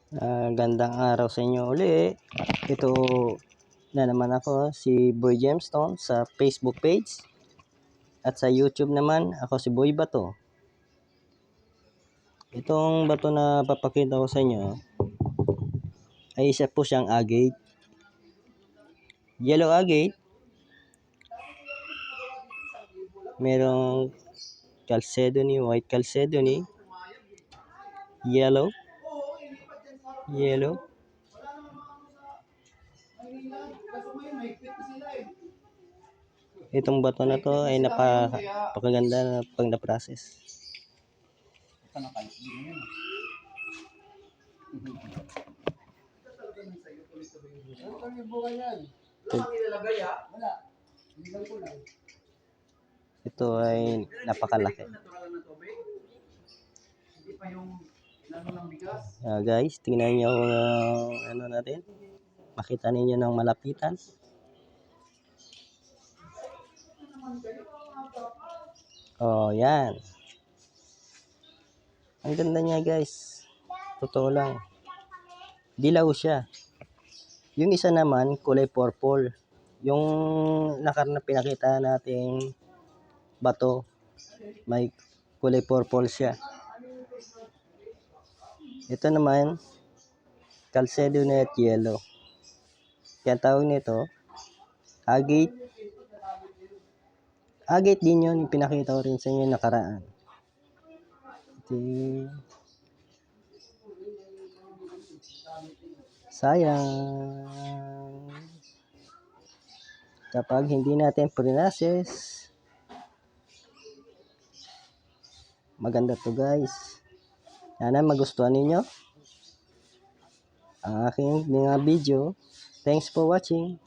Gandang araw sa inyo uli. Ito na naman ako, si Boy Gemstone sa Facebook page. At sa YouTube naman, ako si Boy Bato. Itong bato na papakita ko sa inyo ay isa po siyang agate. Yellow agate. Merong chalcedony, white chalcedony, yellow. Itong bato na to ay napakaganda na pag na-process. Ito ay napakalaki. Guys, tingnan nyo ano natin. Makita ninyo ng malapitan. Oh, yan. Ang ganda niya, guys. Totoo lang. Dilaw siya. Yung isa naman, kulay purple. Yung nakaraan na pinakita nating bato, may kulay purple siya. Ito naman, chalcedony at yellow. Kaya tawag nito, agate. Agate din yun, pinakita ko rin sa inyo nakaraan. Sayang. Kapag hindi natin process, maganda to guys. Sana magustuhan ninyo ang aking mga video. Thanks for watching.